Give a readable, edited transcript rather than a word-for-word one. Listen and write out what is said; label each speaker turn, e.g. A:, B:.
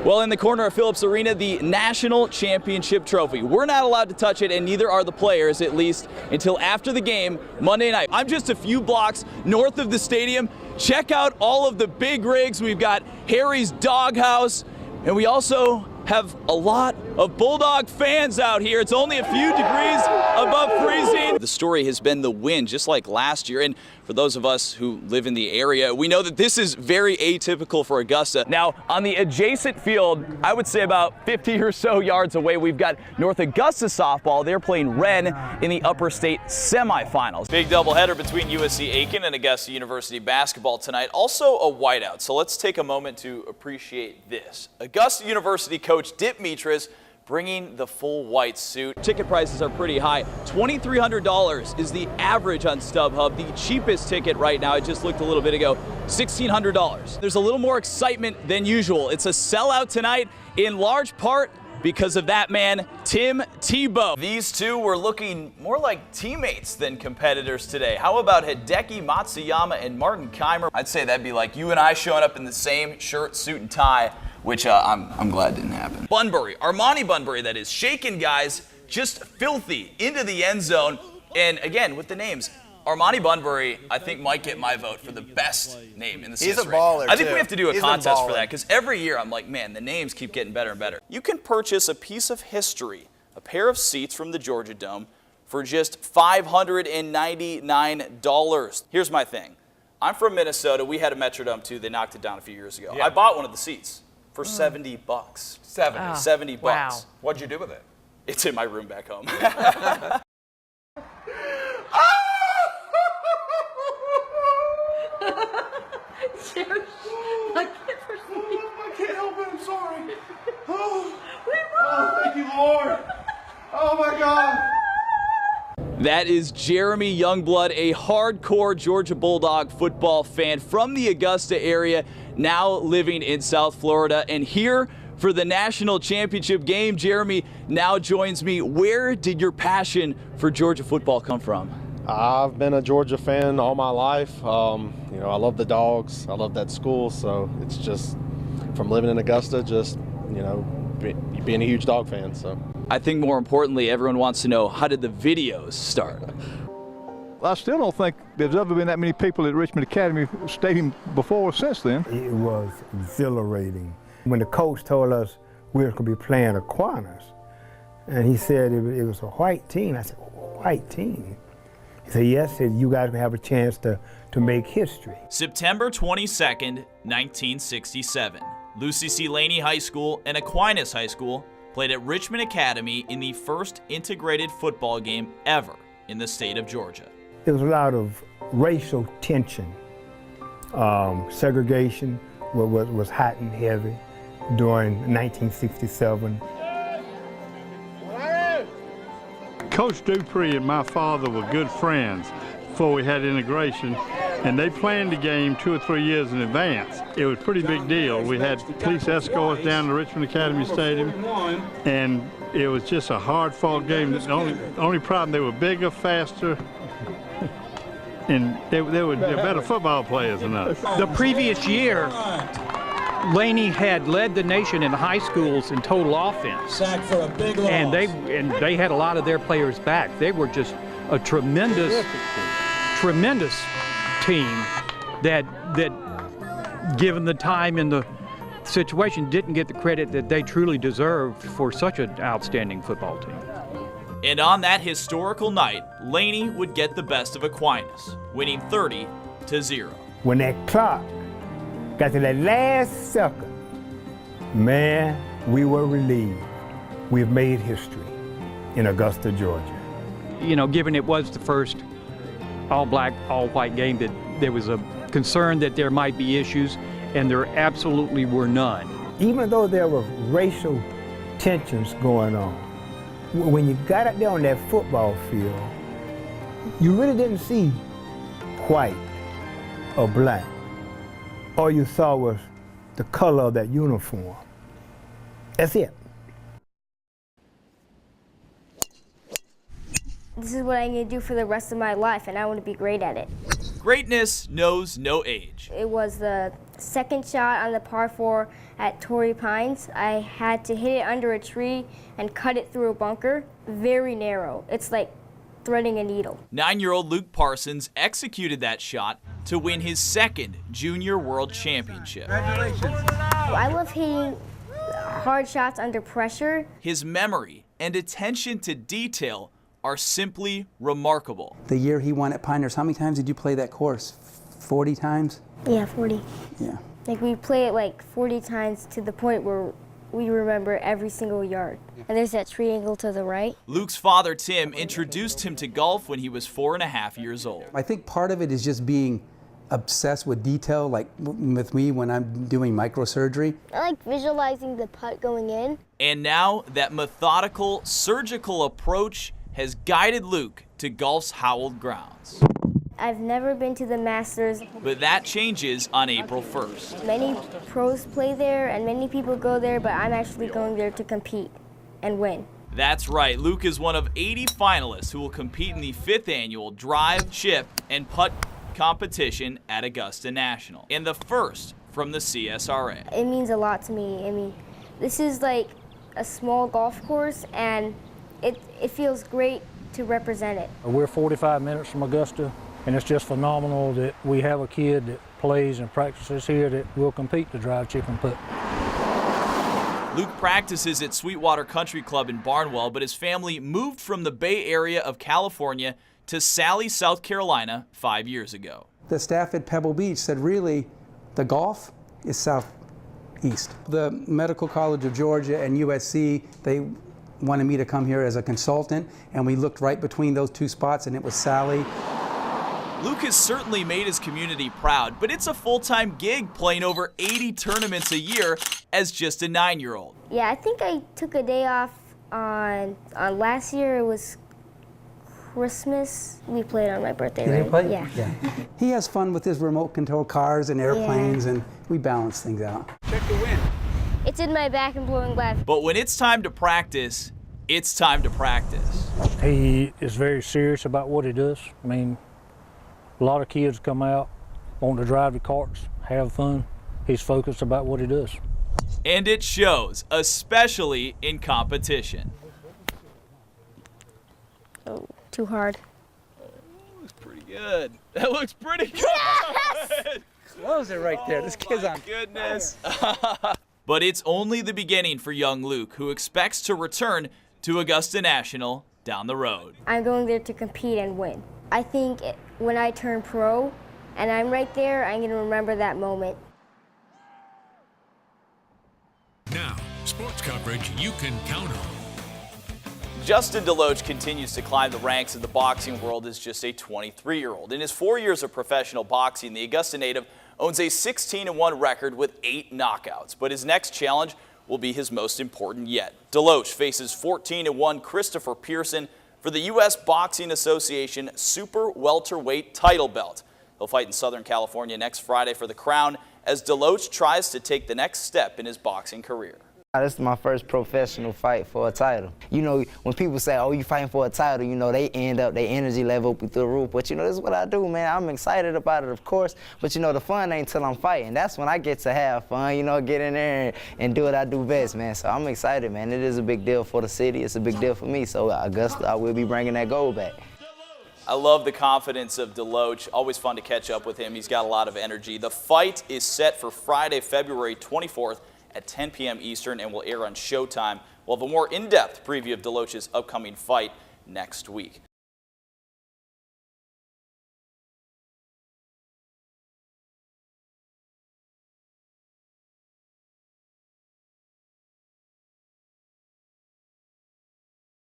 A: Well, in the corner of Phillips Arena, the National Championship Trophy. We're not allowed to touch it, and neither are the players, at least until after the game Monday night. I'm just a few blocks north of the stadium. Check out all of the big rigs. We've got Harry's Doghouse, and we also have a lot of Bulldog fans out here. It's only a few degrees above freezing. The story has been the wind, just like last year. And for those of us who live in the area, we know that this is very atypical for Augusta. Now, on the adjacent field, I would say about 50 or so yards away, we've got North Augusta softball. They're playing Wren in the Upper State semifinals. Big doubleheader between USC-Aiken and Augusta University basketball tonight. Also a whiteout. So let's take a moment to appreciate this. Augusta University coach Dip Mitras bringing the full white suit. Ticket prices are pretty high. $2,300 is the average on StubHub. The cheapest ticket right now, I just looked a little bit ago, $1,600. There's a little more excitement than usual. It's a sellout tonight in large part because of that man, Tim Tebow. These two were looking more like teammates than competitors today. How about Hideki Matsuyama and Martin Keimer? I'd say that'd be like you and I showing up in the same shirt, suit, and tie, which I'm glad didn't happen. Bunbury, Armani Bunbury, that is, shaking guys just filthy into the end zone. And again, with the names, Armani Bunbury, I think, might get my vote for the best name in the history.
B: He's a baller,
A: I think we have to do a contest for that, because every year I'm like, man, the names keep getting better and better. You can purchase a piece of history, a pair of seats from the Georgia Dome, for just $599. Here's my thing. I'm from Minnesota. We had a Metrodome too. They knocked it down a few years ago. Yeah. I bought one of the seats for $70. 70 bucks.
C: Wow.
B: What'd you do with it?
A: It's in my room back home.
C: I
B: can't help it. I'm sorry. Oh, thank you, Lord. Oh, my God.
A: That is Jeremy Youngblood, a hardcore Georgia Bulldog football fan from the Augusta area, now living in South Florida. And here for the national championship game, Jeremy now joins me. Where did your passion for Georgia football come from?
D: I've been a Georgia fan all my life. You know, I love the Dogs. I love that school. So it's just from living in Augusta, just, you know, being a huge Dog fan. So
A: I think more importantly, everyone wants to know, how did the videos start?
E: I still don't think there's ever been that many people at Richmond Academy Stadium before or since then.
F: It was exhilarating. When the coach told us we were going to be playing Aquinas, and he said it was a white team, I said, white team? He said, yes, you guys have a chance to make history.
A: September 22nd, 1967. Lucy C. Laney High School and Aquinas High School played at Richmond Academy in the first integrated football game ever in the state of Georgia.
F: There was a lot of racial tension. Segregation was hot and heavy during 1967.
E: Coach Dupree and my father were good friends before we had integration, and they planned the game 2 or 3 years in advance. It was a pretty big deal. We had police escorts down to Richmond Academy Stadium, and it was just a hard-fought game. The only problem, they were bigger, faster, and they were better football players than us.
G: The previous year, Laney had led the nation in high schools in total offense, and they had a lot of their players back. They were just a tremendous team that given the time and the situation, didn't get the credit that they truly deserved for such an outstanding football team.
A: And on that historical night, Laney would get the best of Aquinas, winning 30-0.
F: When that clock got to that last second, man, we were relieved. We've made history in Augusta, Georgia.
G: You know, given it was the first all-black, all-white game, that there was a concern that there might be issues, and there absolutely were none.
F: Even though there were racial tensions going on, when you got out there on that football field, you really didn't see white or black. All you saw was the color of that uniform. That's it.
H: This is what I'm going to do for the rest of my life, and I want to be great at it.
A: Greatness knows no age.
H: It was the second shot on the par 4 at Torrey Pines. I had to hit it under a tree and cut it through a bunker. Very narrow. It's like threading a needle.
A: 9-year-old Luke Parsons executed that shot to win his second Junior World Championship.
H: I love hitting hard shots under pressure.
A: His memory and attention to detail are simply remarkable.
C: The year he won at Pinehurst, how many times did you play that course? 40 times?
H: Yeah, 40.
C: Yeah.
H: Like we play it like 40 times to the point where we remember every single yard. And there's that triangle to the right.
A: Luke's father, Tim, introduced him to golf when he was 4.5 years old.
C: I think part of it is just being obsessed with detail, like with me when I'm doing microsurgery.
H: I like visualizing the putt going in.
A: And now that methodical, surgical approach has guided Luke to golf's hallowed grounds.
H: I've never been to the Masters.
A: But that changes on April 1st.
H: Many pros play there and many people go there, but I'm actually going there to compete and win.
A: That's right, Luke is one of 80 finalists who will compete in the 5th annual drive, chip, and putt competition at Augusta National, and the first from the CSRA.
H: It means a lot to me. I mean, this is like a small golf course, and it feels great to represent it.
I: We're 45 minutes from Augusta, and it's just phenomenal that we have a kid that plays and practices here that will compete to drive, chip, and putt.
A: Luke practices at Sweetwater Country Club in Barnwell, but his family moved from the Bay Area of California to Sally, South Carolina 5 years ago.
C: The staff at Pebble Beach said, really, the golf is southeast. The Medical College of Georgia and USC, they wanted me to come here as a consultant, and we looked right between those two spots, and it was Sally.
A: Luke has certainly made his community proud, but it's a full-time gig playing over 80 tournaments a year as just a 9-year-old.
H: Yeah, I think I took a day off on last year. It was Christmas. We played on my birthday, right?
C: Play?
H: Yeah.
C: He has fun with his remote control cars and airplanes, and we balance things out.
B: Check the wind.
H: It's in my back and blowing glass.
A: But when it's time to practice, it's time to practice.
I: He is very serious about what he does. I mean, a lot of kids come out, want to drive the carts, have fun. He's focused about what he does.
A: And it shows, especially in competition.
H: Oh, too hard.
A: Looks pretty good. That looks pretty good.
H: Yes!
J: Close it right there. This kid's on.
A: Goodness. But it's only the beginning for young Luke, who expects to return to Augusta National down the road.
H: I'm going there to compete and win. I think when I turn pro and I'm right there, I'm going to remember that moment.
K: Now, sports coverage you can count on.
A: Justin Deloach continues to climb the ranks of the boxing world as just a 23-year-old. In his 4 years of professional boxing, the Augusta native owns a 16-1 record with 8 knockouts. But his next challenge will be his most important yet. Deloach faces 14-1 Christopher Pearson for the U.S. Boxing Association Super Welterweight title belt. He'll fight in Southern California next Friday for the crown as Deloach tries to take the next step in his boxing career.
J: This is my first professional fight for a title. You know, when people say, oh, you fighting for a title, you know, they end up, their energy level up through the roof. But, you know, this is what I do, man. I'm excited about it, of course. But, you know, the fun ain't till I'm fighting. That's when I get to have fun, you know, get in there and do what I do best, man. So I'm excited, man. It is a big deal for the city. It's a big deal for me. So Augusta, I will be bringing that gold back.
A: I love the confidence of Deloach. Always fun to catch up with him. He's got a lot of energy. The fight is set for Friday, February 24th. At 10 p.m. Eastern and will air on Showtime. We'll have a more in-depth preview of Deloach's upcoming fight next week.